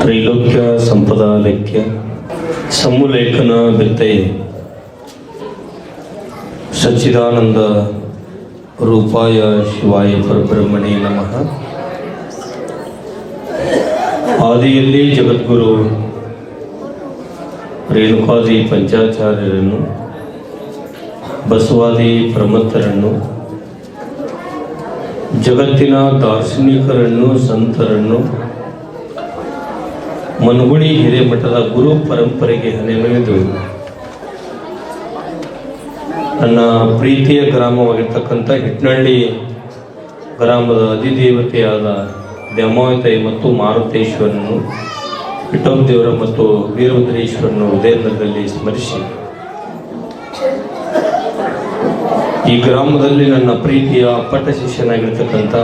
ತ್ರೈಲೋಕ್ಯ ಸಂಪದಾಲಕ್ಯ ಸಮುಲೇಖನ ಬಿತ್ತೆ ಸಚ್ಚಿದಾನಂದ ರೂಪಾಯ ಶಿವಾಯ ಪರಬ್ರಹ್ಮಣೇ ನಮಃ. ಆದಿಯಲ್ಲಿ ಜಗದ್ಗುರು ರೇಣುಕಾದಿ ಪಂಚಾಚಾರ್ಯರನ್ನು, ಬಸವಾದಿ ಪ್ರಮತ್ತರನ್ನು, ಜಗತ್ತಿನ ದಾರ್ಶನಿಕರನ್ನು, ಸಂತರನ್ನು, ಮನಗುಳಿ ಹಿರೇಮಠದ ಗುರು ಪರಂಪರೆಗೆ ಹಣೆಮೆರೆದು ನನ್ನ ಪ್ರೀತಿಯ ಗ್ರಾಮವಾಗಿರ್ತಕ್ಕಂಥ ಹಿಟ್ನಳ್ಳಿ ಗ್ರಾಮದ ಅಧಿದೇವತೆಯಾದ ದ್ಯಾಮಾವತಾಯಿ ಮತ್ತು ಮಾರುತೇಶ್ವರನು, ವಿಠೋಬದೇವರ ಮತ್ತು ವೀರಭದ್ರೇಶ್ವರನು ಹೃದಯದಲ್ಲಿ ಸ್ಮರಿಸಿ, ಈ ಗ್ರಾಮದಲ್ಲಿ ನನ್ನ ಪ್ರೀತಿಯ ಅಪ್ಪಟ ಶಿಷ್ಯನಾಗಿರ್ತಕ್ಕಂಥ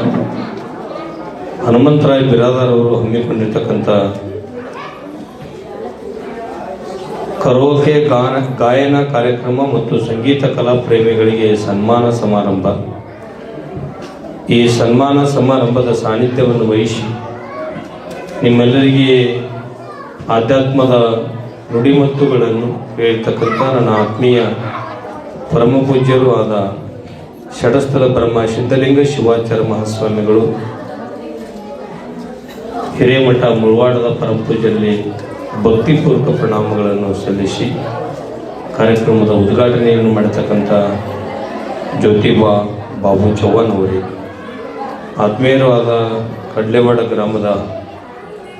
ಹನುಮಂತರಾಯ ಬಿರಾದಾರ್ ಅವರು ಹಮ್ಮಿಕೊಂಡಿರ್ತಕ್ಕಂಥ ಕರೋಕೆ ಗಾಯನ ಕಾರ್ಯಕ್ರಮ ಮತ್ತು ಸಂಗೀತ ಕಲಾ ಪ್ರೇಮಿಗಳಿಗೆ ಸನ್ಮಾನ ಸಮಾರಂಭ. ಈ ಸನ್ಮಾನ ಸಮಾರಂಭದ ಸಾನ್ನಿಧ್ಯವನ್ನು ವಹಿಸಿ ನಿಮ್ಮೆಲ್ಲರಿಗೆ ಆಧ್ಯಾತ್ಮದ ನುಡಿಮತ್ತುಗಳನ್ನು ಹೇಳ್ತಕ್ಕಂಥ ನನ್ನ ಆತ್ಮೀಯ ಪರಮಪೂಜ್ಯರು ಆದ ಷಡಸ್ಥಲ ಬ್ರಹ್ಮ ಸಿದ್ಧಲಿಂಗ ಶಿವಾಚಾರ್ಯ ಮಹಾಸ್ವಾಮಿಗಳು, ಹಿರೇಮಠ ಮುಳವಾಡದ ಪರಮಪೂಜ್ಯರಲ್ಲಿ ಭಕ್ತಿಪೂರ್ವಕ ಪ್ರಣಾಮಗಳನ್ನು ಸಲ್ಲಿಸಿ, ಕಾರ್ಯಕ್ರಮದ ಉದ್ಘಾಟನೆಯನ್ನು ಮಾಡತಕ್ಕಂಥ ಜ್ಯೋತಿಬಾ ಬಾಬು ಚೌಹಾಣ್ ಅವರೇ, ಆತ್ಮೀಯರು ಆದ ಕಡ್ಲೆವಾಡ ಗ್ರಾಮದ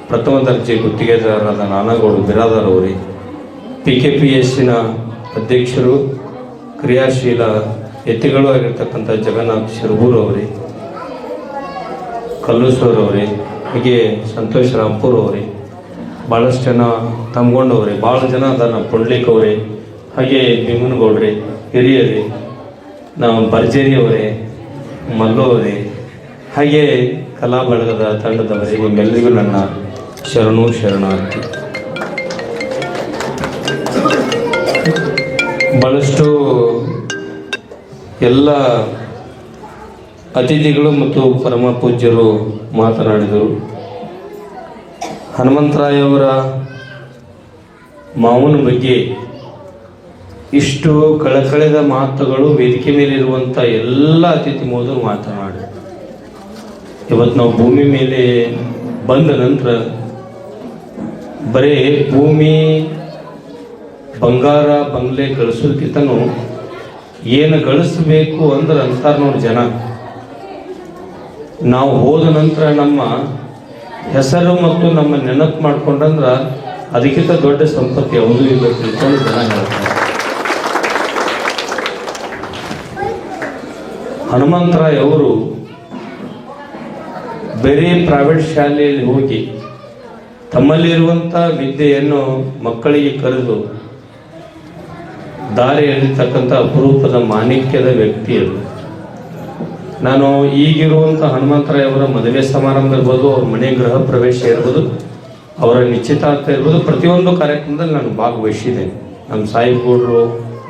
ಪ್ರಥಮ ದರ್ಜೆ ಗುತ್ತಿಗೆದಾರರಾದ ನಾನಾಗೌಡ ಬಿರಾದಾರ್ ಅವರೇ, PKPSನ ಅಧ್ಯಕ್ಷರು, ಕ್ರಿಯಾಶೀಲ ಯತಿಗಳು ಆಗಿರ್ತಕ್ಕಂಥ ಜಗನ್ನಾಥ್ ಶಿರಬೂರ್ ಅವರೇ, ಕಲ್ಲೂಸೂರ್ ಅವರೇ, ಹಾಗೆ ಸಂತೋಷ್ ರಾಂಪುರ್ ಅವರೇ, ಭಾಳಷ್ಟು ಜನ ತಮ್ಗೊಂಡವ್ರೆ, ಭಾಳ ಜನ ಅದಾರ, ಪುಂಡ್ಲಿಕ್ ಅವರೇ, ಹಾಗೆ ಭೀಮನಗೌಡ್ರೆ, ಹಿರಿಯರೇ, ನಾವು ಭರ್ಜರಿ ಅವರೇ, ಮಲ್ಲು ಅವರೇ, ಹಾಗೆ ಕಲಾ ಬಳಗದ ತಂಡದವರೇ, ನಿಮ್ಮೆಲ್ಲರಿಗೂ ನನ್ನ ಶರಣಾರ್ಥಿ. ಭಾಳಷ್ಟು ಎಲ್ಲ ಅತಿಥಿಗಳು ಮತ್ತು ಪರಮ ಪೂಜ್ಯರು ಮಾತನಾಡಿದರು. ಹನುಮಂತರಾಯವರ ಮಾವನ ಬಗ್ಗೆ ಇಷ್ಟು ಕಳಕಳೆದ ಮಾತುಗಳು ವೇದಿಕೆ ಮೇಲಿರುವಂಥ ಎಲ್ಲ ಅತಿಥಿ ಮೋದರು ಮಾತನಾಡಿ, ಇವತ್ತು ನಾವು ಭೂಮಿ ಮೇಲೆ ಬಂದ ನಂತರ ಬರೀ ಭೂಮಿ ಬಂಗಾರ ಬಂಗ್ಲೆ ಗಳಿಸೋದಕ್ಕಿಂತನೂ ಏನು ಗಳಿಸಬೇಕು ಅಂದ್ರೆ ಅಂತಾರೆ ನೋಡಿ ಜನ, ನಾವು ಹೋದ ನಂತರ ನಮ್ಮ ಹೆಸರು ಮತ್ತು ನಮ್ಮ ನೆನಪು ಮಾಡ್ಕೊಂಡ್ರಂದ್ರೆ ಅದಕ್ಕಿಂತ ದೊಡ್ಡ ಸಂಪತ್ತು ಯಾವುದೂ ಇಲ್ಲ ತಿಳ್ಕೊಂಡು ಜನ ಹೇಳ್ತಾರೆ. ಹನುಮಂತರಾಯ್ ಅವರು ಬೇರೆ ಪ್ರೈವೇಟ್ ಶಾಲೆಯಲ್ಲಿ ಹೋಗಿ ತಮ್ಮಲ್ಲಿರುವಂಥ ವಿದ್ಯೆಯನ್ನು ಮಕ್ಕಳಿಗೆ ಕರೆದು ದಾರಿ ಎಳಿತಕ್ಕಂಥ ಅಪರೂಪದ ಮಾಣಿಕ್ಯದ ವ್ಯಕ್ತಿಯರು. ನಾನು ಈಗಿರುವಂಥ ಹನುಮಂತರಾಯ್ ಅವರ ಮದುವೆ ಸಮಾರಂಭ ಇರ್ಬೋದು, ಅವ್ರ ಮನೆ ಗೃಹ ಪ್ರವೇಶ ಇರ್ಬೋದು, ಅವರ ನಿಶ್ಚಿತಾರ್ಥ ಇರ್ಬೋದು, ಪ್ರತಿಯೊಂದು ಕಾರ್ಯಕ್ರಮದಲ್ಲಿ ನಾನು ಭಾಗವಹಿಸಿದ್ದೇನೆ. ನಮ್ಮ ಸಾಯಿಗೌಡರು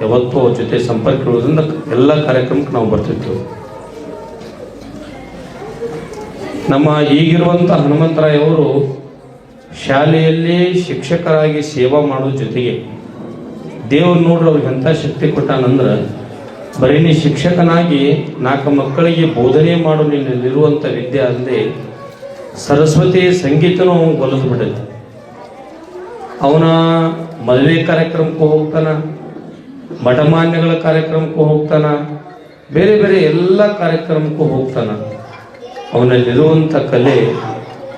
ಯಾವತ್ತೂ ಅವ್ರ ಜೊತೆ ಸಂಪರ್ಕ ಇರೋದ್ರಿಂದ ಎಲ್ಲ ಕಾರ್ಯಕ್ರಮಕ್ಕೆ ನಾವು ಬರ್ತಿರ್ತೇವೆ. ನಮ್ಮ ಈಗಿರುವಂಥ ಹನುಮಂತರಾಯ್ ಅವರು ಶಾಲೆಯಲ್ಲಿ ಶಿಕ್ಷಕರಾಗಿ ಸೇವಾ ಮಾಡೋ ಜೊತೆಗೆ ದೇವ್ರು ನೋಡ್ರಿ ಅವ್ರಿಗೆ ಎಂಥ ಶಕ್ತಿ ಕೊಟ್ಟಾನಂದ್ರೆ, ಬರೀ ನೀ ಶಿಕ್ಷಕನಾಗಿ 4 ಮಕ್ಕಳಿಗೆ ಬೋಧನೆ ಮಾಡೋ ನಿನ್ನಲ್ಲಿರುವಂಥ ವಿದ್ಯೆ ಅಲ್ಲದೆ ಸರಸ್ವತಿ ಸಂಗೀತನೂ ಒಲಿದು ಬಿಡುತ್ತೆ. ಅವನ ಮದುವೆ ಕಾರ್ಯಕ್ರಮಕ್ಕೂ ಹೋಗ್ತಾನ, ಮಠಮಾನ್ಯಗಳ ಕಾರ್ಯಕ್ರಮಕ್ಕೂ ಹೋಗ್ತಾನ, ಬೇರೆ ಬೇರೆ ಎಲ್ಲ ಕಾರ್ಯಕ್ರಮಕ್ಕೂ ಹೋಗ್ತಾನ. ಅವನಲ್ಲಿರುವಂಥ ಕಲೆ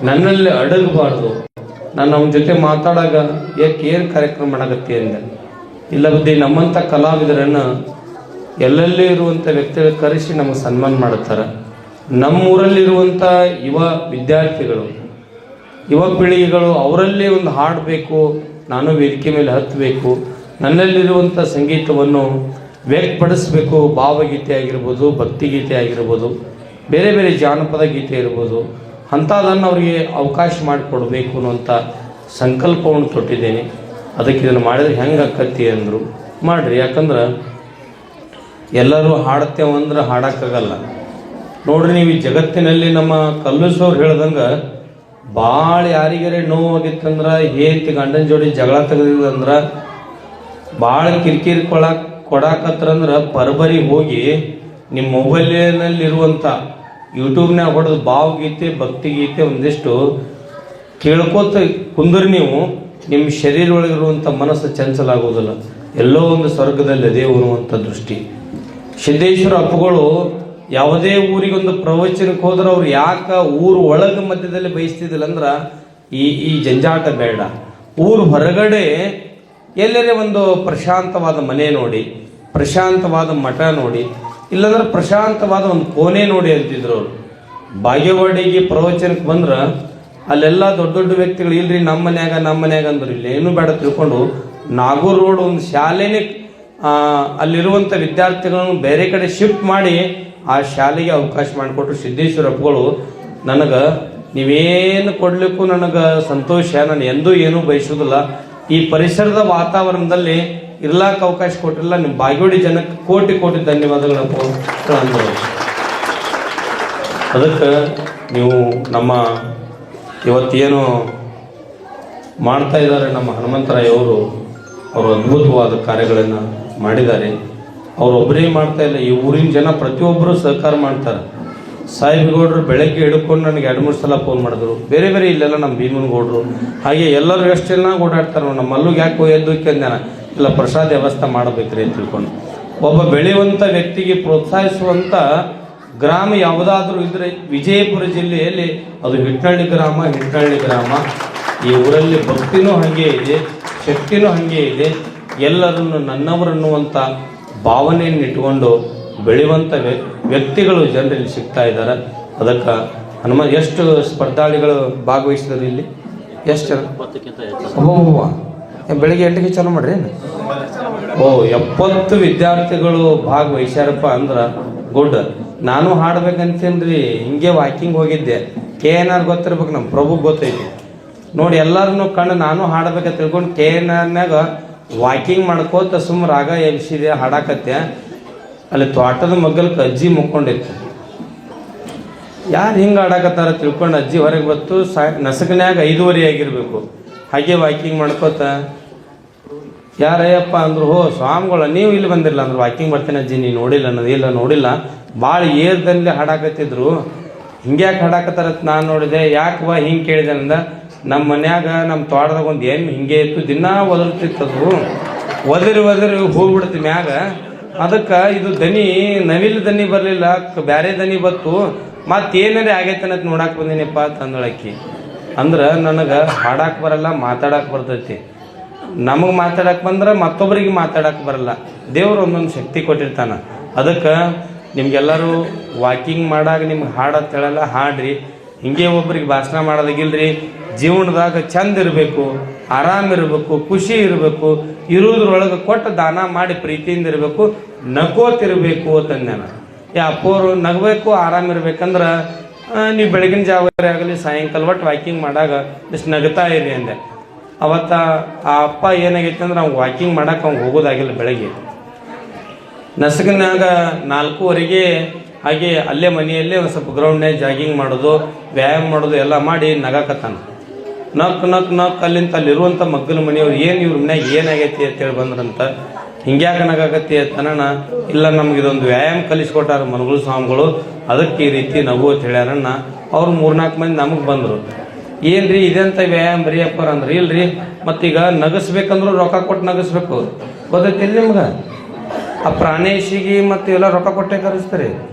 ನನ್ನಲ್ಲಿ ಅಡಗಬಾರ್ದು. ನಾನು ಅವನ ಜೊತೆ ಮಾತಾಡಾಗ ಏನು ಕಾರ್ಯಕ್ರಮ ಮಾಡಕತ್ತಿ ಅಂದೆ, ಇಲ್ಲ ಬುದ್ಧಿ ನಮ್ಮಂಥ ಕಲಾವಿದರನ್ನು ಎಲ್ಲೆಲ್ಲೇ ಇರುವಂಥ ವ್ಯಕ್ತಿಗಳು ಕರೆಸಿ ನಮಗೆ ಸನ್ಮಾನ ಮಾಡುತ್ತಾರೆ. ನಮ್ಮೂರಲ್ಲಿರುವಂಥ ಯುವ ವಿದ್ಯಾರ್ಥಿಗಳು, ಯುವ ಪೀಳಿಗೆಗಳು ಅವರಲ್ಲೇ ಒಂದು ಹಾಡಬೇಕು, ನಾನು ವೇದಿಕೆ ಮೇಲೆ ಹತ್ತಬೇಕು, ನನ್ನಲ್ಲಿರುವಂಥ ಸಂಗೀತವನ್ನು ವ್ಯಕ್ತಪಡಿಸಬೇಕು. ಭಾವಗೀತೆ ಆಗಿರ್ಬೋದು, ಭಕ್ತಿಗೀತೆ ಆಗಿರ್ಬೋದು, ಬೇರೆ ಬೇರೆ ಜಾನಪದ ಗೀತೆ ಇರ್ಬೋದು, ಅಂಥದನ್ನು ಅವರಿಗೆ ಅವಕಾಶ ಮಾಡಿಕೊಡ್ಬೇಕು ಅನ್ನುವಂಥ ಸಂಕಲ್ಪವನ್ನು ತೊಟ್ಟಿದ್ದೇನೆ. ಅದಕ್ಕೆ ಇದನ್ನು ಮಾಡಿದ್ರೆ ಹೆಂಗೆ ಆಕತ್ತಿ ಅಂದರು. ಮಾಡಿರಿ, ಯಾಕಂದ್ರೆ ಎಲ್ಲರೂ ಹಾಡ್ತೇವಂದ್ರೆ ಹಾಡೋಕ್ಕಾಗಲ್ಲ. ನೋಡ್ರಿ, ನೀವು ಈ ಜಗತ್ತಿನಲ್ಲಿ ನಮ್ಮ ಕಲ್ಲೂಸವ್ರು ಹೇಳ್ದಂಗೆ ಭಾಳ ಯಾರಿಗಾರೆ ನೋವಾಗಿತ್ತಂದ್ರೆ ಹೇಂತಿ ಗಂಡನ ಜೋಡಿ ಜಗಳ ತೆಗೆದಿದಂದ್ರೆ ಭಾಳ ಕಿರಿಕಿರಿ ಕೊಡಾಕತ್ರಂದ್ರೆ ಪರಬರಿ ಹೋಗಿ ನಿಮ್ಮ ಮೊಬೈಲಿನಲ್ಲಿರುವಂಥ ಯೂಟ್ಯೂಬ್ನಾಗ ಹೊಡೆದು ಭಾವಗೀತೆ ಭಕ್ತಿಗೀತೆ ಒಂದಿಷ್ಟು ಕೇಳ್ಕೋತ ಕುಂದ್ರಿ ನೀವು ನಿಮ್ಮ ಶರೀರ ಒಳಗಿರುವಂಥ ಮನಸ್ಸು ಚಂಚಲ ಆಗೋದಿಲ್ಲ, ಎಲ್ಲೋ ಒಂದು ಸ್ವರ್ಗದಲ್ಲಿ ಅದೇ ಅನ್ನುವಂಥ ದೃಷ್ಟಿ. ಸಿದ್ದೇಶ್ವರ ಅಪ್ಪಗಳು ಯಾವುದೇ ಊರಿಗೊಂದು ಪ್ರವಚನಕ್ಕೆ ಹೋದ್ರೆ ಅವ್ರು ಯಾಕೆ ಊರು ಒಳಗೆ ಮಧ್ಯದಲ್ಲಿ ಬಯಸ್ತಿದ್ದಿಲ್ಲ ಅಂದ್ರೆ ಈ ಜಂಜಾಟ ಬೇಡ, ಊರು ಹೊರಗಡೆ ಎಲ್ಲರೇ ಒಂದು ಪ್ರಶಾಂತವಾದ ಮನೆ ನೋಡಿ, ಪ್ರಶಾಂತವಾದ ಮಠ ನೋಡಿ, ಇಲ್ಲಾಂದ್ರೆ ಪ್ರಶಾಂತವಾದ ಒಂದು ಕೋಣೆ ನೋಡಿ ಅಂತಿದ್ರು ಅವರು. ಬಾಗೇವಾಡಿಗೆ ಪ್ರವಚನಕ್ಕೆ ಬಂದ್ರೆ ಅಲ್ಲೆಲ್ಲ ದೊಡ್ಡ ದೊಡ್ಡ ವ್ಯಕ್ತಿಗಳು ಇಲ್ರಿ ನಮ್ಮ ಮನ್ಯಾಗ ಅಂದ್ರು. ಇಲ್ಲಿ ಏನು ಬೇಡ ತಿಳ್ಕೊಂಡು ನಾಗೂರ್ ರೋಡ್ ಒಂದು ಶಾಲೆನೇ ಅಲ್ಲಿರುವಂಥ ವಿದ್ಯಾರ್ಥಿಗಳನ್ನು ಬೇರೆ ಕಡೆ ಶಿಫ್ಟ್ ಮಾಡಿ ಆ ಶಾಲೆಗೆ ಅವಕಾಶ ಮಾಡಿಕೊಟ್ರು ಸಿದ್ದೇಶ್ವರ ಅಪ್ಪಗಳು. ನನಗೆ ನೀವೇನು ಕೊಡ್ಲಿಕ್ಕೂ ನನಗೆ ಸಂತೋಷ, ನಾನು ಎಂದೂ ಏನೂ ಬಯಸೋದಿಲ್ಲ. ಈ ಪರಿಸರದ ವಾತಾವರಣದಲ್ಲಿ ಇರ್ಲಾಕ ಅವಕಾಶ ಕೊಟ್ಟಿಲ್ಲ. ನಿಮ್ಮ ಬಾಗೇವಾಡಿ ಜನಕ್ಕೆ ಕೋಟಿ ಕೋಟಿ ಧನ್ಯವಾದಗಳಪ್ಪ ಅಂದರು. ಅದಕ್ಕೆ ನೀವು ನಮ್ಮ ಇವತ್ತೇನು ಮಾಡ್ತಾ ಇದ್ದಾರೆ ನಮ್ಮ ಹನುಮಂತರಾಯವರು, ಅವರು ಅದ್ಭುತವಾದ ಕಾರ್ಯಗಳನ್ನು ಮಾಡಿದ್ದಾರೆ. ಅವರೊಬ್ಬರೇ ಮಾಡ್ತಾ ಇಲ್ಲ, ಈ ಊರಿನ ಜನ ಪ್ರತಿಯೊಬ್ಬರು ಸಹಕಾರ ಮಾಡ್ತಾರೆ. ಸಾಹೇಬಗೌಡರು ಬೆಳಗ್ಗೆ ಹಿಡ್ಕೊಂಡು ನನಗೆ 2-3 ಸಲ ಫೋನ್ ಮಾಡಿದ್ರು. ಬೇರೆ ಬೇರೆ ಇಲ್ಲೆಲ್ಲ ನಮ್ಮ ಭೀಮನಗೌಡರು ಹಾಗೆ ಎಲ್ಲರೂ ಎಷ್ಟೆಲ್ಲ ಓಡಾಡ್ತಾರೆ. ನಮ್ಮ ಮಲ್ಲಿಗೆ ಯಾಕೆ ಎದ್ದು ಅಂದಾನ, ಇಲ್ಲ ಪ್ರಸಾದ ವ್ಯವಸ್ಥೆ ಮಾಡಬೇಕ್ರಿ ಅಂತ ತಿಳ್ಕೊಂಡು. ಒಬ್ಬ ಬೆಳೆಯುವಂಥ ವ್ಯಕ್ತಿಗೆ ಪ್ರೋತ್ಸಾಹಿಸುವಂಥ ಗ್ರಾಮ ಯಾವುದಾದ್ರೂ ಇದ್ರೆ ವಿಜಯಪುರ ಜಿಲ್ಲೆಯಲ್ಲಿ ಅದು ಹಿಟ್ನಳ್ಳಿ ಗ್ರಾಮ. ಈ ಊರಲ್ಲಿ ಭಕ್ತಿನೂ ಹಾಗೆ ಇದೆ, ಶಕ್ತಿನೂ ಹಾಗೆ ಇದೆ. ಎಲ್ಲರನ್ನು ನನ್ನವರನ್ನುವಂಥ ಭಾವನೆಯನ್ನು ಇಟ್ಕೊಂಡು ಬೆಳೆಯುವಂಥ ವ್ಯಕ್ತಿಗಳು ಜನರಲ್ಲಿ ಸಿಗ್ತಾ ಇದ್ದಾರೆ. ಅದಕ್ಕೆ ಎಷ್ಟು ಸ್ಪರ್ಧಾಳಿಗಳು ಭಾಗವಹಿಸಿದ್ರು ಇಲ್ಲಿ? ಎಷ್ಟು ಜನ? ಬೆಳಿಗ್ಗೆ 8ಕ್ಕೆ ಚಾಲು ಮಾಡ್ರಿ. 70 ವಿದ್ಯಾರ್ಥಿಗಳು ಭಾಗವಹಿಸ್ಯಾರಪ್ಪ ಅಂದ್ರೆ ಗುಡ್. ನಾನು ಹಾಡ್ಬೇಕಂತೇನ್ರಿ, ಹಿಂಗೆ ವಾಕಿಂಗ್ ಹೋಗಿದ್ದೆ. KNR ಗೊತ್ತಿರ್ಬೇಕು, ನಮ್ಮ ಪ್ರಭುಗೆ ಗೊತ್ತೈತಿ ನೋಡಿ. ಎಲ್ಲರನ್ನು ಕಣ್ಣು ನಾನು ಹಾಡ್ಬೇಕಂತ ತಿಳ್ಕೊಂಡು KNRನಾಗ ವಾಕಿಂಗ್ ಮಾಡ್ಕೋತ ಸುಮ್ಮ ರಾಗ ಎಬ್ಸಿದೆ, ಹಾಡಾಕತ್ತೆ. ಅಲ್ಲಿ ತೋಟದ ಮಗ್ಗಲ್ಕ್ಕೆ ಅಜ್ಜಿ ಮುಕ್ಕೊಂಡಿತ್ತು. ಯಾರು ಹಿಂಗೆ ಆಡಾಕತ್ತಾರ ತಿಳ್ಕೊಂಡು ಅಜ್ಜಿ ಹೊರಗೆ ಬತ್ತು. ನಸಕನ್ಯಾಗ 5:30 ಆಗಿರ್ಬೇಕು. ಹಾಗೆ ವಾಕಿಂಗ್ ಮಾಡ್ಕೋತ ಯಾರಯ್ಯಪ್ಪ ಅಂದ್ರು, ಸ್ವಾಮಿಗಳ ನೀವು ಇಲ್ಲಿ ಬಂದಿರಲ್ಲ ಅಂದ್ರೆ, ವಾಕಿಂಗ್ ಬರ್ತೀನಿ ಅಜ್ಜಿ ನೀ ನೋಡಿಲ್ಲ ಅನ್ನೋದು. ಇಲ್ಲ ನೋಡಿಲ್ಲ, ಭಾಳ ಏರ್ದಲ್ಲಿ ಹಾಡಾಕತ್ತಿದ್ರು. ಹಿಂಗ್ಯಾಕೆ ಹಾಡಾಕತ್ತಾರತ್ ನಾನು ನೋಡಿದೆ. ಯಾಕೆ ಹಿಂಗೆ ಕೇಳಿದೆ ಅಂದ, ನಮ್ಮ ಮನ್ಯಾಗ ನಮ್ಮ ತೋಟದಾಗ ಒಂದು ಎಮ್ಮೆ ಹಿಂಗೆ ಇತ್ತು, ದಿನ ಒದರ್ತಿತ್ತದು. ಒದರಿ ಹೋಗ್ಬಿಡ್ತಿ ಮ್ಯಾಗ. ಅದಕ್ಕೆ ಇದು ದನಿ ನವಿಲ್ ದನಿ ಬರಲಿಲ್ಲ, ಬ್ಯಾರೆ ದನಿ ಬತ್ತು. ಮತ್ತೇನಾರೇ ಆಗೈತೆ ಅನ್ನೋದು ನೋಡಕ್ಕೆ ಬಂದೀನಿಪ್ಪ ತಂದಳಕ್ಕಿ. ಅಂದ್ರೆ ನನಗೆ ಹಾಡಕ್ಕೆ ಬರಲ್ಲ, ಮಾತಾಡಕ್ಕೆ ಬರ್ತೈತಿ. ನಮಗೆ ಮಾತಾಡಕ್ಕೆ ಬಂದ್ರೆ ಮತ್ತೊಬ್ಬರಿಗೆ ಮಾತಾಡಕ್ಕೆ ಬರಲ್ಲ. ದೇವರು ಒಂದೊಂದು ಶಕ್ತಿ ಕೊಟ್ಟಿರ್ತಾನೆ. ಅದಕ್ಕೆ ನಿಮ್ಗೆಲ್ಲರೂ ವಾಕಿಂಗ್ ಮಾಡಾಗ ನಿಮ್ಗೆ ಹಾಡೋದು ಹೇಳಲ್ಲ, ಹಾಡ್ರಿ. ಹಿಂಗೆ ಒಬ್ರಿಗೆ ಭಾಷಣ ಮಾಡೋದಾಗಿಲ್ರಿ. ಜೀವನದಾಗ ಚಂದ ಇರಬೇಕು, ಆರಾಮಿರಬೇಕು, ಖುಷಿ ಇರಬೇಕು, ಇರೋದ್ರೊಳಗೆ ಕೊಟ್ಟು ದಾನ ಮಾಡಿ ಪ್ರೀತಿಯಿಂದ ಇರಬೇಕು, ನಗೋತಿರ್ಬೇಕು ಅಂತಂದೆ ನಾನು. ಅಪ್ಪೋರು ನಗಬೇಕು, ಆರಾಮಿರ್ಬೇಕಂದ್ರೆ ನೀವು ಬೆಳಗಿನ ಜಾವ ಆಗಲಿ ಸಾಯಂಕಾಲ ಒಟ್ಟು ವಾಕಿಂಗ್ ಮಾಡಾಗ ಇಷ್ಟು ನಗ್ತಾ ಇರಿ ಅಂದೆ. ಅವತ್ತ ಆ ಅಪ್ಪ ಏನಾಗೈತೆ ಅಂದ್ರೆ ಅವ್ನು ವಾಕಿಂಗ್ ಮಾಡಕ್ಕೆ ಅವ್ನು ಹೋಗೋದಾಗಿಲ್ಲ. ಬೆಳಗ್ಗೆ ನಸಕನಾಗ 4:15 ಹಾಗೆ ಅಲ್ಲೇ ಮನೆಯಲ್ಲೇ ಒಂದು ಸ್ವಲ್ಪ ಗ್ರೌಂಡ್ನಾಗ ಜಾಗಿಂಗ್ ಮಾಡೋದು, ವ್ಯಾಯಾಮ ಮಾಡೋದು ಎಲ್ಲ ಮಾಡಿ ನಗಾಕತ್ತಾನ. ನಕ್ ಅಲ್ಲಿಂದ ಅಲ್ಲಿರುವಂಥ ಮಗ್ಗಲ ಮನೆಯವ್ರು ಏನು ಇವ್ರ ಮನ್ಯಾಗ ಏನಾಗೈತಿ ಅಂತೇಳಿ ಬಂದ್ರಂತ. ಹಿಂಗ್ಯಾಕೆ ನಗಾಕತ್ತಿ ಅಂತನ, ಇಲ್ಲ ನಮಗಿದೊಂದು ವ್ಯಾಯಾಮ ಕಲಿಸ್ಕೊಟ್ಟಾರ ಮನಗುಳ ಸ್ವಾಮಿಗಳು, ಅದಕ್ಕೆ ಈ ರೀತಿ ನಗು ಅಂತ ಹೇಳ್ಯಾರನ್ನ. ಅವ್ರು 3-4 ಮಂದಿ ನಮಗೆ ಬಂದರು. ಏನ್ರಿ ಇದೆಂತ ವ್ಯಾಯಾಮ ಬರೀಯಪ್ಪ ಅಂದ್ರೆ, ಇಲ್ರಿ ಮತ್ತೀಗ ನಗಸ್ಬೇಕಂದ್ರೂ ರೊಕ್ಕ ಕೊಟ್ಟು ನಗಸ್ಬೇಕು, ಗೊತ್ತೈತಿ ನಿಮ್ಗೆ? ಆ ಪ್ರಾಣೇಶಿಗೆ ಮತ್ತು ಎಲ್ಲ ರೊಕ್ಕ ಕೊಟ್ಟೆ ಕರೆಸ್ತಾರೆ.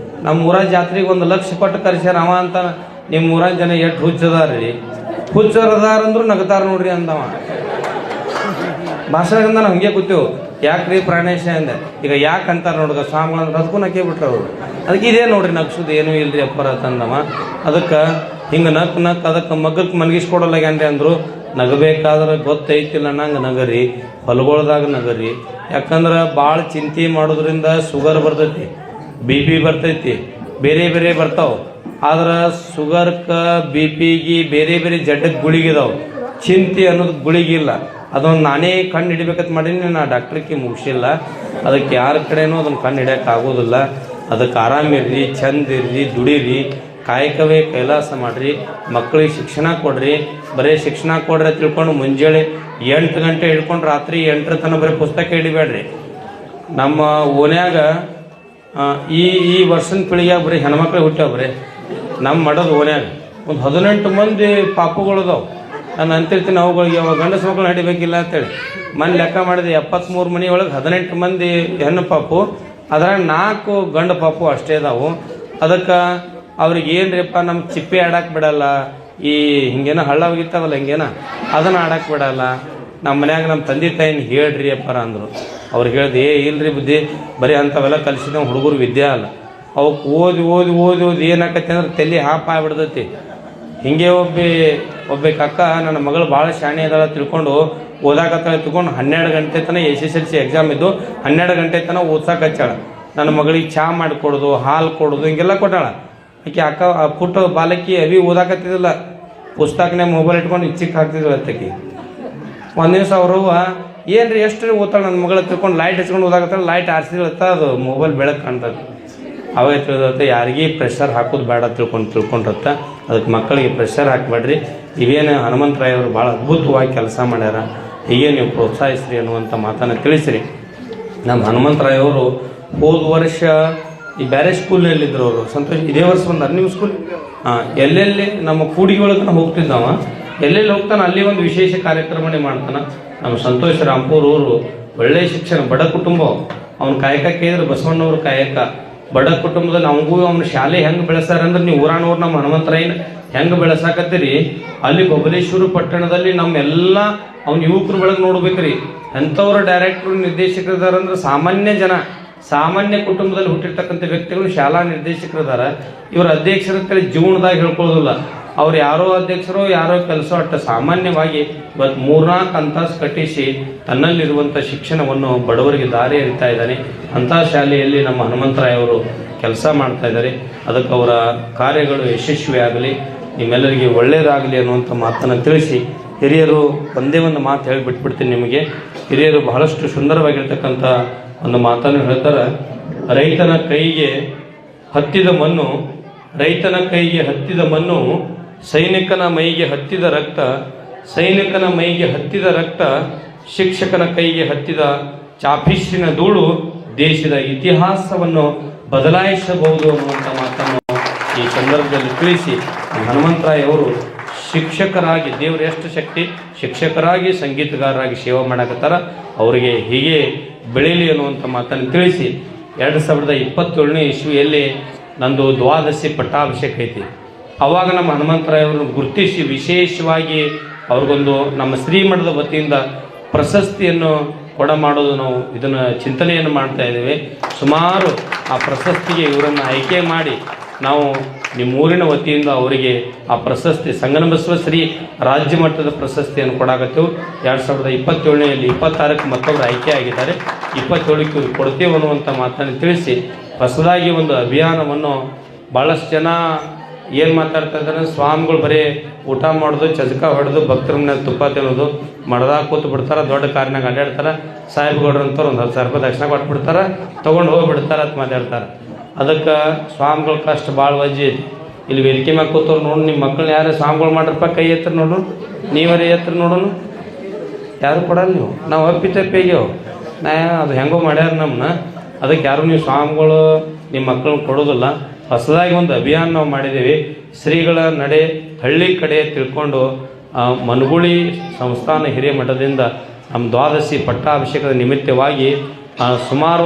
ನಮ್ಮ ಊರ ಜಾತ್ರೆಗೆ 1 ಲಕ್ಷ ಕೊಟ್ಟು ಕರೆಸ್ಯಾರ ಅವ ಅಂತ. ನಿಮ್ಮ ಊರಾನ ಜನ ಎಷ್ಟು ಹುಚ್ಚದಾರ್ರಿ, ಹುಚ್ಚರದಾರಂದ್ರು ನಗತಾರ ನೋಡ್ರಿ ಅಂದವ. ಭಾಷೆಗಿಂದ ನಾವು ಹಂಗೆ ಕೂತೇವು. ಯಾಕ್ರಿ ಪ್ರಾಣೇಶ ಅಂದೆ. ಈಗ ಯಾಕೆ ಅಂತಾರೆ ನೋಡ್ಗ ಸ್ವಾಮಿಗಳಂದ್ರೆ ಅದಕ್ಕೂ ನಕ್ಕೆ ಬಿಟ್ರೆ ಅವರು. ಅದಕ್ಕೆ ಇದೇ ನೋಡ್ರಿ ನಗ್ಸೋದು ಏನೂ ಇಲ್ರಿ ಅಪ್ಪರ ತಂದವ. ಅದಕ್ಕೆ ಹಿಂಗೆ ನಕ್ ಅದಕ್ಕೆ ಮಗಕ್ಕೆ ಮನಗಿಸ್ಕೊಡಲ್ಲಾಗ್ಯಾನ್ರಿ ಅಂದರು. ನಗಬೇಕಾದ್ರೆ ಗೊತ್ತೈತಿಲ್ಲ ನಂಗೆ ನಗರಿ, ಹೊಲಗೊಳ್ದಾಗ ನಗರಿ. ಯಾಕಂದ್ರೆ ಭಾಳ ಚಿಂತೆ ಮಾಡೋದ್ರಿಂದ ಶುಗರ್ ಬರ್ತೈತಿ, BP ಬರ್ತೈತಿ, ಬೇರೆ ಬೇರೆ ಬರ್ತಾವೆ. ಆದ್ರೆ ಶುಗರ್ಗೆ BP ಬೇರೆ ಬೇರೆ ಜಡ್ಡಕ್ಕೆ ಗುಳಿಗಿದಾವೆ. ಚಿಂತೆ ಅನ್ನೋದು ಗುಳಿಗಿಲ್ಲ. ಅದೊಂದು ನಾನೇ ಕಣ್ಣು ಹಿಡಿಬೇಕಂತ ಮಾಡೀನಿ, ನಾ ಡಾಕ್ಟ್ರಿಗೆ ಮುಗಿಸಿಲ್ಲ. ಅದಕ್ಕೆ ಯಾರ ಕಡೆನೂ ಅದನ್ನು ಕಣ್ಣು ಹಿಡಿಯೋಕೆ ಆಗೋದಿಲ್ಲ. ಅದಕ್ಕೆ ಆರಾಮಿರ್ರಿ, ಚಂದ ಇರ್ರಿ, ದುಡೀರಿ, ಕಾಯಕವೇ ಕೈಲಾಸ ಮಾಡಿರಿ, ಮಕ್ಕಳಿಗೆ ಶಿಕ್ಷಣ ಕೊಡ್ರಿ. ಬರೀ ಶಿಕ್ಷಣ ಕೊಡ್ರಿ ತಿಳ್ಕೊಂಡು ಮುಂಜಾನೆ 8 ಗಂಟೆ ಹಿಡ್ಕೊಂಡು ರಾತ್ರಿ 8ರ ತನಕ ಬರೀ ಪುಸ್ತಕ ಹಿಡಿಬೇಡ್ರಿ. ನಮ್ಮ ಓನ್ಯಾಗ ಈ ವರ್ಷದ ಪೀಳಿಗೆಯಾಗ ಬರೀ ಹೆಣ್ಮಕ್ಳು ಹುಟ್ಟ್ಯಾವ. ಬರೀ ನಮ್ಮ ಮಠದ ಓನ್ಯಾಗ ಒಂದು 18 ಮಂದಿ ಪಾಪುಗಳದಾವು. ನಾನು ಅಂತಿರ್ತೀನಿ ಅವುಗಳಿಗೆ ಅವಾಗ ಗಂಡಸ ಮಕ್ಕಳು ಹಿಡಿಬೇಕಿಲ್ಲ ಅಂತೇಳಿ. ಮನೆ ಲೆಕ್ಕ ಮಾಡಿದೆ 73 ಮನೆಯೊಳಗೆ 18 ಮಂದಿ ಹೆಣ್ಣು ಪಾಪು, ಅದ್ರಾಗ 4 ಗಂಡು ಪಾಪು ಅಷ್ಟೇ ಅದಾವು. ಅದಕ್ಕೆ ಅವ್ರಿಗೆ ಏನ್ರಿಪ್ಪ ನಮ್ಗೆ ಚಿಪ್ಪೆ ಆಡಕ್ಕೆ ಬಿಡಲ್ಲ, ಈ ಹಿಂಗೇನೋ ಹಳ್ಳ ಹೋಗಿರ್ತಾವಲ್ಲ ಹಿಂಗೇನ ಅದನ್ನು ಆಡಕ್ಕೆ ಬಿಡಲ್ಲ. ನಮ್ಮ ಮನ್ಯಾಗ ನಮ್ಮ ತಂದೆ ತಾಯಿನ ಹೇಳ್ರಿ ಅಪ್ಪಾರ ಅಂದರು. ಅವ್ರಿಗೆ ಹೇಳ್ದೆ ಇಲ್ರಿ ಬುದ್ಧಿ, ಬರೀ ಅಂಥವೆಲ್ಲ ಕಲಿಸಿದ ಹುಡುಗರು ವಿದ್ಯೆ ಅಲ್ಲ. ಅವಕ್ಕೆ ಓದಿ ಓದಿ ಓದಿ ಓದಿ ಏನಾಕತಿ ಅಂದ್ರೆ ತಲೆ ಹಾಪ್ ಆಗ್ಬಿಡ್ತೈತಿ. ಹಿಂಗೆ ಒಬ್ಬಕ್ಕೆ ಅಕ್ಕ ನನ್ನ ಮಗಳು ಭಾಳ ಶಾಣೆ ಅದಾಳ ತಿಳ್ಕೊಂಡು ಓದಾಕತ್ತಾಳೆ ತಿಳ್ಕೊಂಡು 12 ಗಂಟೆ ತನಕ SSLC ಎಕ್ಸಾಮ್ ಇದ್ದು 12 ಗಂಟೆ ತನಕ ಓದ್ಸಕ್ಕೆ ಹಚ್ಚಾಳ. ನನ್ನ ಮಗಳಿಗೆ ಚಹಾ ಮಾಡಿಕೊಡೋದು, ಹಾಲು ಕೊಡೋದು ಹಿಂಗೆಲ್ಲ ಕೊಟ್ಟಾಳ. ಆಕೆ ಅಕ್ಕ ಪುಟ್ಟ ಬಾಲಕಿ ಅವಿ ಓದಾಕತ್ತಿದ್ದಿಲ್ಲ, ಪುಸ್ತಕನೇ ಮೊಬೈಲ್ ಇಟ್ಕೊಂಡು ಇಚ್ಚಿಕ್ ಹಾಕ್ತಿದ್ಳು ಅತ್ತಕಿ. ಒಂದು ದಿವಸ ಅವ್ರವ್ವ ಏನ್ರಿ ಎಷ್ಟು ಓದ್ತಾಳೆ ನನ್ನ ಮಗಳ ತಿಳ್ಕೊಂಡು ಲೈಟ್ ಹಚ್ಕೊಂಡು ಓದಾಕತ್ತಾಳೆ. ಲೈಟ್ ಆರಿಸಿದ್ಳತ್ತ ಅದು ಮೊಬೈಲ್ ಬೆಳಕು ಕಾಣ್ತದೆ. ಅವೇ ತಿಳಿದತ್ತೆ ಯಾರಿಗೂ ಪ್ರೆಷರ್ ಹಾಕೋದು ಬೇಡ ತಿಳ್ಕೊಂಡ್ರತ್ತ. ಅದಕ್ಕೆ ಮಕ್ಕಳಿಗೆ ಪ್ರೆಷರ್ ಹಾಕಬೇಡ್ರಿ. ಇವೇನು ಹನುಮಂತರಾಯವರು ಭಾಳ ಅದ್ಭುತವಾಗಿ ಕೆಲಸ ಮಾಡ್ಯಾರ, ಹೀಗೆ ನೀವು ಪ್ರೋತ್ಸಾಹಿಸ್ರಿ ಅನ್ನುವಂಥ ಮಾತನ್ನು ತಿಳಿಸಿರಿ. ನಮ್ಮ ಹನುಮಂತರಾಯವರು ಹೋದ ವರ್ಷ ಈ ಬೇರೆ ಸ್ಕೂಲಲ್ಲಿದ್ದರು ಅವರು. ಸಂತೋಷ್ ಇದೇ ವರ್ಷ ಬಂದಾರ ನಿಮ್ಮ ಸ್ಕೂಲ್? ಎಲ್ಲೆಲ್ಲಿ ನಮ್ಮ ಕೂಡಿಗೆ ಒಳಗೆ ಹೋಗ್ತಿದ್ದಾವ, ಎಲ್ಲೆಲ್ಲಿ ಹೋಗ್ತಾನೆ ಅಲ್ಲಿ ಒಂದು ವಿಶೇಷ ಕಾರ್ಯಕ್ರಮನೇ ಮಾಡ್ತಾನೆ. ನಮ್ಮ ಸಂತೋಷ್ ರಾಂಪುರ್ ಅವರು ಒಳ್ಳೆಯ ಶಿಕ್ಷಣ, ಬಡ ಕುಟುಂಬ. ಅವ್ನ ಕಾಯಕ ಕೇಳಿದ್ರೆ ಬಸವಣ್ಣವ್ರ ಕಾಯಕ. ಬಡ ಕುಟುಂಬದಲ್ಲಿ ಅವನಿಗೂ ಅವ್ನ ಶಾಲೆ ಹೆಂಗೆ ಬೆಳೆಸಾರಂದ್ರೆ, ನೀವು ಊರಾನವ್ರು ನಮ್ಮ ಹನುಮಂತರಾಯನ ಹೆಂಗೆ ಬೆಳೆಸಾಕತ್ತೀರಿ ಅಲ್ಲಿ ಬಬಲೇಶ್ವರ ಪಟ್ಟಣದಲ್ಲಿ ನಮ್ಮೆಲ್ಲ ಅವ್ನ ಯುವಕರು ಬೆಳಗ್ಗೆ ನೋಡ್ಬೇಕ್ರಿ. ಎಂಥವ್ರ ಡೈರೆಕ್ಟ್ರು ನಿರ್ದೇಶಕರಿದಾರಂದ್ರೆ ಸಾಮಾನ್ಯ ಜನ, ಸಾಮಾನ್ಯ ಕುಟುಂಬದಲ್ಲಿ ಹುಟ್ಟಿರ್ತಕ್ಕಂಥ ವ್ಯಕ್ತಿಗಳು ಶಾಲಾ ನಿರ್ದೇಶಕರಿದಾರ. ಇವ್ರ ಅಧ್ಯಕ್ಷರ ಜೀವನದಾಗ ಹೇಳ್ಕೊಳ್ಳೋದಿಲ್ಲ. ಅವ್ರು ಯಾರೋ ಅಧ್ಯಕ್ಷರೋ ಯಾರೋ ಕೆಲಸ ಅಟ್ಟ ಸಾಮಾನ್ಯವಾಗಿ ಇವತ್ತು 3-4 ಅಂತಾಸು ಕಟ್ಟಿಸಿ ತನ್ನಲ್ಲಿರುವಂಥ ಶಿಕ್ಷಣವನ್ನು ಬಡವರಿಗೆ ದಾರಿ ಎರಿತಾ ಇದ್ದಾನೆ. ಅಂಥ ಶಾಲೆಯಲ್ಲಿ ನಮ್ಮ ಹನುಮಂತರಾಯವರು ಕೆಲಸ ಮಾಡ್ತಾ ಇದ್ದಾರೆ. ಅದಕ್ಕೆ ಅವರ ಕಾರ್ಯಗಳು ಯಶಸ್ವಿಯಾಗಲಿ, ನಿಮ್ಮೆಲ್ಲರಿಗೆ ಒಳ್ಳೆಯದಾಗಲಿ ಅನ್ನುವಂಥ ಮಾತನ್ನು ತಿಳಿಸಿ, ಹಿರಿಯರು ಒಂದೇ ಒಂದು ಮಾತು ಹೇಳಿಬಿಟ್ಬಿಡ್ತೀನಿ ನಿಮಗೆ. ಹಿರಿಯರು ಬಹಳಷ್ಟು ಸುಂದರವಾಗಿರ್ತಕ್ಕಂಥ ಒಂದು ಮಾತನ್ನು ಹೇಳ್ತಾರೆ. ರೈತನ ಕೈಗೆ ಹತ್ತಿದ ಮಣ್ಣು ಸೈನಿಕನ ಮೈಗೆ ಹತ್ತಿದ ರಕ್ತ, ಸೈನಿಕನ ಮೈಗೆ ಹತ್ತಿದ ರಕ್ತ, ಶಿಕ್ಷಕನ ಕೈಗೆ ಹತ್ತಿದ ಚಾಪಿಸ್ಸಿನ ಧೂಳು ದೇಶದ ಇತಿಹಾಸವನ್ನು ಬದಲಾಯಿಸಬಹುದು ಅನ್ನುವಂಥ ಮಾತನ್ನು ಈ ಸಂದರ್ಭದಲ್ಲಿ ತಿಳಿಸಿ, ಹನುಮಂತರಾಯವರು ಶಿಕ್ಷಕರಾಗಿ ದೇವರು ಎಷ್ಟು ಶಕ್ತಿ, ಶಿಕ್ಷಕರಾಗಿ ಸಂಗೀತಗಾರರಾಗಿ ಸೇವೆ ಮಾಡಕತ್ತಾರ. ಅವರಿಗೆ ಹೀಗೆ ಬೆಳೀಲಿ ಅನ್ನುವಂಥ ಮಾತನ್ನು ತಿಳಿಸಿ, 2027ನೇ ಇಸ್ವಿಯಲ್ಲಿ ನಂದು ದ್ವಾದಶಿ ಪಟ್ಟಾಭಿಷೇಕ ಐತಿ. ಅವಾಗ ನಮ್ಮ ಹನುಮಂತರಾಯವ್ರನ್ನ ಗುರುತಿಸಿ ವಿಶೇಷವಾಗಿ ಅವ್ರಿಗೊಂದು ನಮ್ಮ ಶ್ರೀಮಠದ ವತಿಯಿಂದ ಪ್ರಶಸ್ತಿಯನ್ನು ಮಾಡೋದು ನಾವು ಇದನ್ನು ಚಿಂತನೆಯನ್ನು ಮಾಡ್ತಾ ಇದ್ದೇವೆ. ಸುಮಾರು ಆ ಪ್ರಶಸ್ತಿಗೆ ಇವರನ್ನು ಆಯ್ಕೆ ಮಾಡಿ ನಾವು ನಿಮ್ಮೂರಿನ ವತಿಯಿಂದ ಅವರಿಗೆ ಆ ಪ್ರಶಸ್ತಿ ಸಂಗನಬಸವ ಶ್ರೀ ರಾಜ್ಯ ಮಟ್ಟದ ಪ್ರಶಸ್ತಿಯನ್ನು ಕೊಡಾಕತ್ತೇವೆ. 2027ರಲ್ಲಿ 26ಕ್ಕೆ ಮತ್ತೊಬ್ಬರು ಆಯ್ಕೆ ಆಗಿದ್ದಾರೆ. 27ಕ್ಕೆ ಕೊಡ್ತೇವೆ ಅನ್ನುವಂಥ ಮಾತನ್ನು ತಿಳಿಸಿ, ಹೊಸದಾಗಿ ಒಂದು ಅಭಿಯಾನವನ್ನು ಭಾಳಷ್ಟು ಜನ ಏನು ಮಾತಾಡ್ತಾ ಇದ್ದಾರೆ, ಸ್ವಾಮಿಗಳು ಬರೀ ಊಟ ಮಾಡೋದು, ಚಜಕ ಹೊಡೆದು, ಭಕ್ತರ ಮನೆಯಾಗ ತುಪ್ಪ ತಿನ್ನೋದು, ಮಡ್ದಾಗ ಕೂತು ಬಿಡ್ತಾರೆ, ದೊಡ್ಡ ಕಾರಿನಾಗ ಅಡ್ಡಾಡ್ತಾರೆ, ಸಾಹೇಬ್ಗೌಡ್ರು ಅಂತವ್ರು ಒಂದು 10,000 ರೂಪಾಯಿ ದಕ್ಷಿಣ ಕೊಟ್ಬಿಡ್ತಾರೆ, ತೊಗೊಂಡು ಹೋಗಿಬಿಡ್ತಾರೆ ಅಂತ ಮಾತಾಡ್ತಾರೆ. ಅದಕ್ಕೆ ಸ್ವಾಮಿಗಳ ಕಷ್ಟ ಭಾಳ ವಜ್ಜಿ ಐತಿ. ಇಲ್ಲಿ ವೇದಿಕೆ ಮ್ಯಾಗ ಕೂತವ್ರು ನೋಡು, ನಿಮ್ಮ ಮಕ್ಕಳನ್ನ ಯಾರು ಸ್ವಾಮಿಗಳು ಮಾಡ್ರಪ್ಪ ಕೈ ಎತ್ತರ ನೋಡು, ನೀವರೇ ಎತ್ತರ ನೋಡೋನು, ಯಾರು ಕೊಡಲ್ಲ ನೀವು. ನಾವು ಅಪ್ಪಿ ತಪ್ಪಿಗ್ಯವು ಅದು ಹೆಂಗೋ ಮಾಡ್ಯಾರ ನಮ್ಮನ್ನ. ಅದಕ್ಕೆ ಯಾರು ನೀವು ಸ್ವಾಮಿಗಳು ನಿಮ್ಮ ಮಕ್ಕಳನ್ನ ಕೊಡೋದಿಲ್ಲ. ಹೊಸದಾಗಿ ಒಂದು ಅಭಿಯಾನ ನಾವು ಮಾಡಿದ್ದೀವಿ. ಶ್ರೀಗಳ ನಡೆ ಹಳ್ಳಿ ಕಡೆ ತಿಳ್ಕೊಂಡು ಮನಗುಳಿ ಸಂಸ್ಥಾನ ಹಿರಿಯ ಮಠದಿಂದ ನಮ್ಮ ದ್ವಾದಶಿ ಪಟ್ಟಾಭಿಷೇಕದ ನಿಮಿತ್ತವಾಗಿ ಸುಮಾರು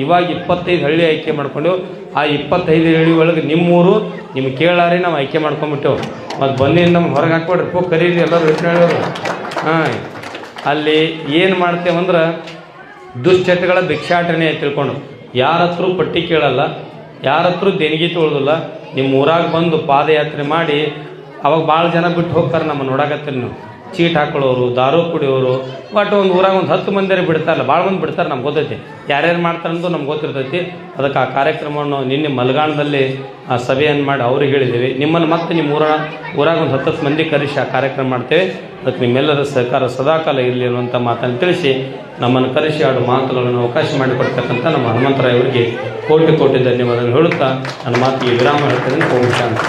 ಇವಾಗ 25 ಹಳ್ಳಿ ಆಯ್ಕೆ ಮಾಡ್ಕೊಂಡೆವು. ಆ 25 ಹಳ್ಳಿ ಒಳಗೆ ನಿಮ್ಮೂರು ನಿಮ್ಗೆ ಕೇಳಾರೆ ನಾವು ಆಯ್ಕೆ ಮಾಡ್ಕೊಂಬಿಟ್ಟೆವು. ಮತ್ತು ಬಂದು ನಮ್ಮ ಹೊರಗೆ ಹಾಕ್ಬಿಡ್ರಿ ಕರೀರಿ ಎಲ್ಲರೂ ಎಷ್ಟು ಹೇಳೋರು. ಅಲ್ಲಿ ಏನು ಮಾಡ್ತೇವಂದ್ರೆ ದುಶ್ಚಟಗಳ ಭಿಕ್ಷಾಟನೆ ತಿಳ್ಕೊಂಡು ಯಾರ ಹತ್ರ ಪಟ್ಟಿ ಕೇಳಲ್ಲ, ಯಾರ ಹತ್ರ ದೇಣಿಗೆ ತೊಗೊಳ್ಳೋದಿಲ್ಲ. ನಿಮ್ಮ ಊರಾಗ ಬಂದು ಪಾದಯಾತ್ರೆ ಮಾಡಿ ಅವಾಗ ಭಾಳ ಜನ ಬಿಟ್ಟು ಹೋಗ್ತಾರೆ. ನಮ್ಮ ನೋಡಾಕತ್ತೀರಿ ನೀವು ಚೀಟ್ ಹಾಕೊಳ್ಳೋರು, ದಾರು ಕುಡಿಯೋರು, ಒಟ್ಟು ಒಂದು ಊರಾಗ ಒಂದು 10 ಮಂದಿರ ಬಿಡ್ತಾರಲ್ಲ, ಭಾಳ ಮಂದಿ ಬಿಡ್ತಾರೆ, ನಮ್ಗೆ ಗೊತ್ತೈತಿ ಯಾರ್ಯಾರು ಮಾಡ್ತಾರಂತೂ ನಮ್ಗೆ ಗೊತ್ತಿರ್ತೈತಿ. ಅದಕ್ಕೆ ಆ ಕಾರ್ಯಕ್ರಮವನ್ನು ನಿನ್ನೆ ಮಲ್ಗಾಣದಲ್ಲಿ ಆ ಸಭೆಯನ್ನು ಮಾಡಿ ಅವ್ರಿಗೆ ಹೇಳಿದ್ದೀವಿ. ನಿಮ್ಮನ್ನು ಮತ್ತೆ ನಿಮ್ಮ ಊರಾಗ ಒಂದು 10 ಮಂದಿ ಕರೆಸಿ ಆ ಕಾರ್ಯಕ್ರಮ ಮಾಡ್ತೇವೆ. ಅದಕ್ಕೆ ನಿಮ್ಮೆಲ್ಲರ ಸಹಕಾರ ಸದಾಕಾಲ ಇರಲಿ ಅನ್ನುವಂಥ ಮಾತನ್ನು ತಿಳಿಸಿ ನಮ್ಮನ್ನು ಕರೆಸಿ 2 ಮಾತುಗಳನ್ನು ಅವಕಾಶ ಮಾಡಿಕೊಡ್ತಕ್ಕಂಥ ನಮ್ಮ ಹನುಮಂತರಾಯವರಿಗೆ ಕೋಟಿ ಕೋಟಿ ಧನ್ಯವಾದಗಳು ಹೇಳುತ್ತಾ ನನ್ನ ಮಾತಿಗೆ ವಿರಾಮ ಹೇಳ್ತೇನೆ. ಓಂ ಶಾಂತಿ.